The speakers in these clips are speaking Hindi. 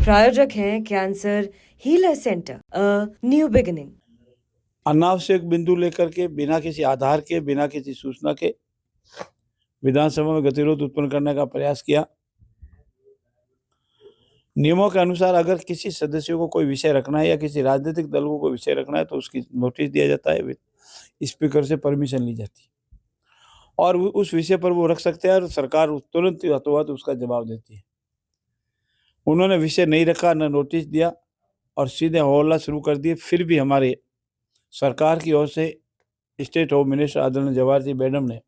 प्रायोजक हैं cancer healer centre, a new beginning. अनावश्यक बिंदु लेकर के बिना किसी आधार के, बिना किसी सूचना के विधानसभा में गतिरोध उत्पन्न करने का प्रयास किया। नियमों के अनुसार अगर किसी सदस्य को कोई विषय रखना है या किसी राजनीतिक दल को कोई विषय रखना है तो उसकी नोटिस दिया जाता है, स्पीकर से परमिशन ली जाती है और उस विषय पर वो रख सकते हैं और सरकार तुरंत हाथों उसका जवाब देती है। उन्होंने विषय नहीं रखा, न नोटिस दिया और सीधे हौला शुरू कर दिए। फिर भी हमारे सरकार की ओर से स्टेट होम मिनिस्टर आदरणीय जवाहर जी मैडम ने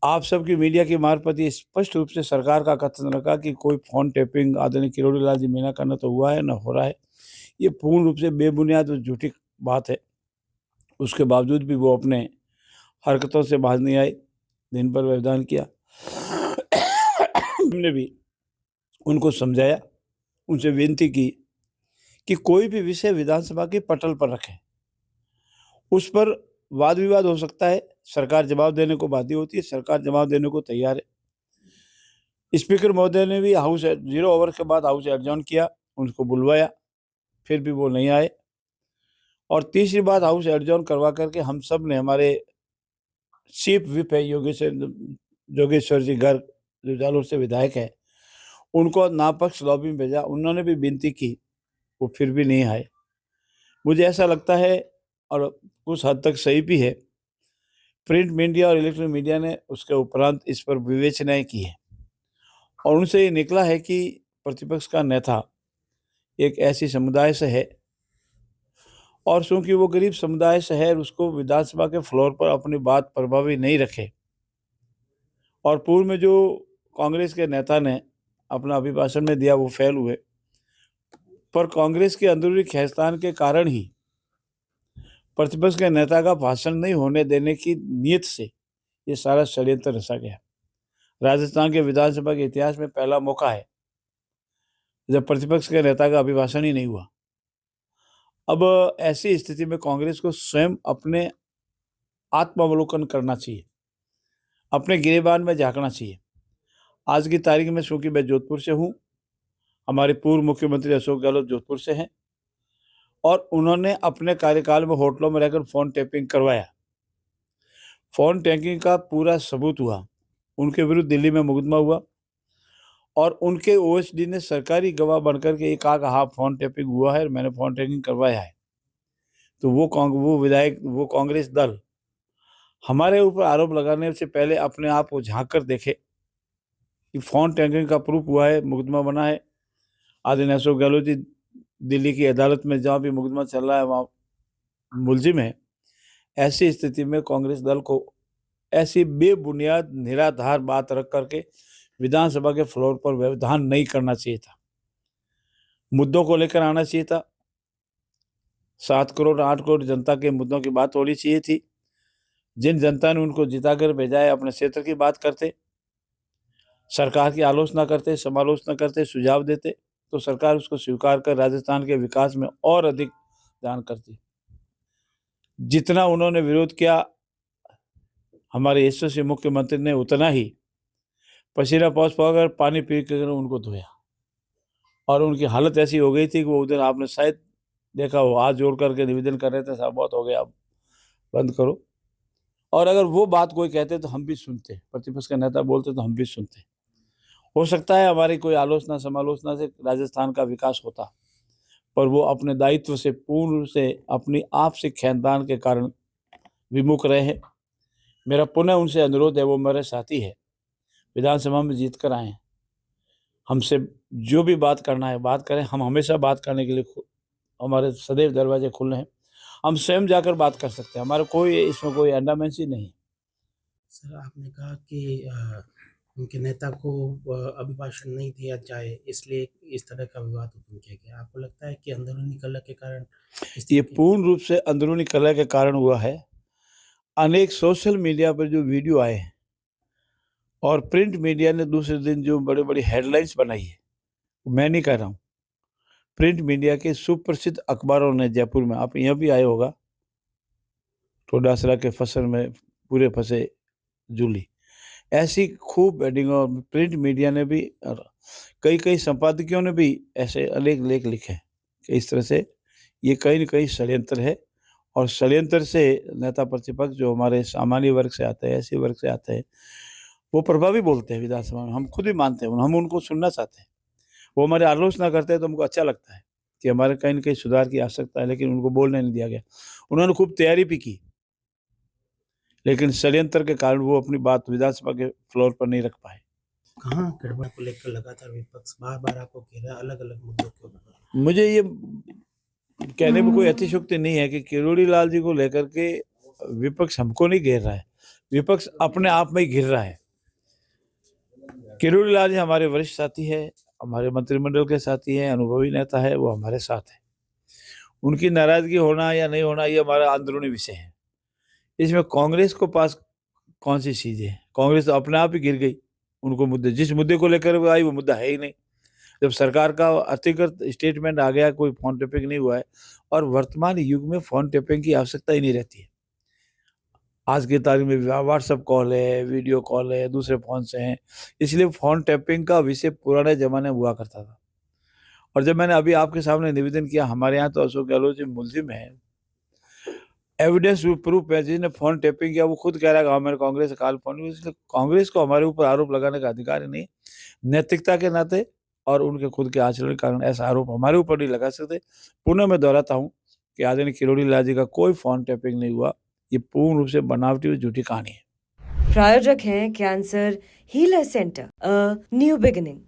आप सबकी मीडिया की मार्फत ये स्पष्ट रूप से सरकार का कथन रखा कि कोई फोन टैपिंग आदरणीय किरोड़ी लाल जी मीणा का न तो हुआ है न हो रहा है। ये पूर्ण रूप से बेबुनियाद और झूठी बात है। उसके बावजूद भी वो अपने हरकतों से बाज नहीं आए, दिन भर व्यवधान किया। हमने भी उनको समझाया, उनसे विनती की कि कोई भी विषय विधानसभा के पटल पर रखें, उस पर वाद विवाद हो सकता है, सरकार जवाब देने को बाध्य होती है, सरकार जवाब देने को तैयार है। स्पीकर महोदय ने भी हाउस 0 ओवर के बाद हाउस एडजॉर्न किया, उनको बुलवाया, फिर भी वो नहीं आए और तीसरी बात हाउस एडजॉर्न करवा करके हम सब ने, हमारे चीफ विप है योगेश्वर जी गर्ग जो जालोर से विधायक है, उनको नापक्ष लॉबी में भेजा। उन्होंने भी विनती की, वो फिर भी नहीं आए। मुझे ऐसा लगता है और कुछ हद तक सही भी है, प्रिंट मीडिया और इलेक्ट्रॉनिक मीडिया ने उसके उपरांत इस पर विवेचनाएं की है और उनसे ये निकला है कि प्रतिपक्ष का नेता एक ऐसी समुदाय से है और चूंकि वो गरीब समुदाय से है, उसको विधानसभा के फ्लोर पर अपनी बात प्रभावी नहीं रखे और पूर्व में जो कांग्रेस के नेता ने अपना अभिभाषण में दिया वो फेल हुए, पर कांग्रेस के अंदरूनी खींचतान के कारण ही प्रतिपक्ष के नेता का भाषण नहीं होने देने की नीयत से ये सारा षड्यंत्र रचा गया। राजस्थान के विधानसभा के इतिहास में पहला मौका है जब प्रतिपक्ष के नेता का अभिभाषण ही नहीं हुआ। अब ऐसी स्थिति में कांग्रेस को स्वयं अपने आत्मावलोकन करना चाहिए, अपने गिरेबान में झांकना चाहिए। आज की तारीख में चूंकि मैं जोधपुर से हूँ, हमारे पूर्व मुख्यमंत्री अशोक गहलोत जोधपुर से हैं और उन्होंने अपने कार्यकाल में होटलों में रहकर फोन टैपिंग करवाया। फोन टैपिंग का पूरा सबूत हुआ, उनके विरुद्ध दिल्ली में मुकदमा हुआ और उनके ओएसडी ने सरकारी गवाह बनकर के कहा कि हाँ फोन टैपिंग हुआ है, मैंने फोन टैपिंग करवाया है। तो वो विधायक, वो कांग्रेस दल हमारे ऊपर आरोप लगाने से पहले अपने आप को झांक कर देखे कि फोन टैपिंग का प्रूफ हुआ है, मुकदमा बना है। आदरणीय अशोक गहलोत जी दिल्ली की अदालत में जहाँ भी मुकदमा चल रहा है वहाँ मुलजिम है। ऐसी स्थिति में कांग्रेस दल को ऐसी बेबुनियाद निराधार बात रख करके विधानसभा के फ्लोर पर व्यवधान नहीं करना चाहिए था, मुद्दों को लेकर आना चाहिए था। 7 करोड़ 8 करोड़ जनता के मुद्दों की बात होनी चाहिए थी। जिन जनता ने उनको जिताकर भेजा है, अपने क्षेत्र की बात करते, सरकार की आलोचना करते, समालोचना करते, सुझाव देते, तो सरकार उसको स्वीकार कर राजस्थान के विकास में और अधिक ध्यान करती। जितना उन्होंने विरोध किया हमारे यशस्वी मुख्यमंत्री ने उतना ही पसीना पहुंच पाकर पानी पी कर उनको धोया और उनकी हालत ऐसी हो गई थी कि वो उधर आपने शायद देखा हो, हाथ जोड़ करके निवेदन कर रहे थे, साहब बहुत हो गया, अब बंद करो। और अगर वो बात कोई कहते तो हम भी सुनते, प्रतिपक्ष का नेता बोलते तो हम भी सुनते। हो सकता है हमारी कोई आलोचना समालोचना से राजस्थान का विकास होता, पर वो अपने दायित्व से पूर्ण रूप से अपनी आप से खानदान के कारण विमुख रहे हैं। मेरा पुनः उनसे अनुरोध है, वो मेरे साथी है, विधानसभा में जीत कर आए, हमसे जो भी बात करना है बात करें। हम हमेशा बात करने के लिए हमारे सदैव दरवाजे खुले हैं, हम स्वयं जाकर बात कर सकते हैं, हमारा कोई इसमें कोई एंडामेंसी नहीं। सर, आपने कहा कि उनके नेता को अभिभाषण नहीं दिया जाए, इसलिए इस तरह का विवाद उत्पन्न किया गया। आपको लगता है कि अंदरूनी कलह के कारण ये पूर्ण रूप से अंदरूनी कलह के कारण हुआ है। अनेक सोशल मीडिया पर जो वीडियो आए हैं और प्रिंट मीडिया ने दूसरे दिन जो बड़े बड़ी हेडलाइंस बनाई है, मैं नहीं कह रहा हूँ, प्रिंट मीडिया के सुप्रसिद्ध अखबारों ने जयपुर में, आप यहाँ भी आए होगा, टोडासरा के फसल में पूरे फंसे जूली, ऐसी खूब हेडिंग और प्रिंट मीडिया ने भी कई कई संपादकों ने भी ऐसे अनेक लेख लिखे हैं कि इस तरह से ये कहीं न कहीं षड्यंत्र है, और षड्यंत्र से नेता प्रतिपक्ष जो हमारे सामान्य वर्ग से आते हैं, ऐसे वर्ग से आते हैं, वो प्रभावी बोलते हैं विधानसभा में। हम खुद ही मानते हैं, हम उनको सुनना चाहते हैं। वो हमारी आलोचना करते हैं तो हमको अच्छा लगता है कि हमारे कहीं न कहीं सुधार की आवश्यकता है, लेकिन उनको बोलने नहीं दिया गया। उन्होंने खूब तैयारी भी की, लेकिन षड्यंत्र के कारण वो अपनी बात विधानसभा के फ्लोर पर नहीं रख पाए। कहाँ गड़बड़ को लेकर लगातार विपक्ष बार-बार आपको घेरा अलग-अलग मुद्दों के ऊपर? मुझे ये कहने में कोई अतिशयोक्ति नहीं है कि किरोड़ी लाल जी को लेकर के विपक्ष हमको नहीं घेर रहा है, विपक्ष अपने आप में ही घिर रहा है। किरोड़ी लाल जी हमारे वरिष्ठ साथी है, हमारे मंत्रिमंडल के साथी हैं, अनुभवी नेता है, वो हमारे साथ है। उनकी नाराजगी होना या नहीं होना ये हमारा अंदरूनी विषय है। इसमें कांग्रेस को पास कौन सी चीज़ है? कांग्रेस तो अपने आप ही गिर गई। उनको मुद्दे, जिस मुद्दे को लेकर वो आई वो मुद्दा है ही नहीं। जब सरकार का अधिकृत स्टेटमेंट आ गया, कोई फ़ोन टैपिंग नहीं हुआ है, और वर्तमान युग में फ़ोन टैपिंग की आवश्यकता ही नहीं रहती है। आज की तारीख में व्हाट्सएप कॉल है, वीडियो कॉल है, दूसरे फ़ोन से हैं, इसलिए फ़ोन टैपिंग का विषय पुराने ज़माने में हुआ करता था। और जब मैंने अभी आपके सामने निवेदन किया, हमारे यहाँ तो अशोक गहलोत जी मुलजिम है, एविडेंस प्रूफ है, जिसने फ़ोन टैपिंग किया वो खुद कह रहा है कि हाँ, मैंने कांग्रेस से कॉल फ़ोन किया। इसलिए कांग्रेस को हमारे ऊपर आरोप लगाने का अधिकार ही नहीं है। नैतिकता के नाते और उनके खुद के आचरण के कारण ऐसा आरोप हमारे ऊपर नहीं लगा सकते। पुनः मैं दोहराता हूँ कि आदरणीय किरोड़ी लाल जी का कोई फ़ोन टैपिंग नहीं हुआ। ये पूर्ण रूप से बनावटी और झूठी कहानी है। प्रायोजक हैं cancer healer centre, a new beginning.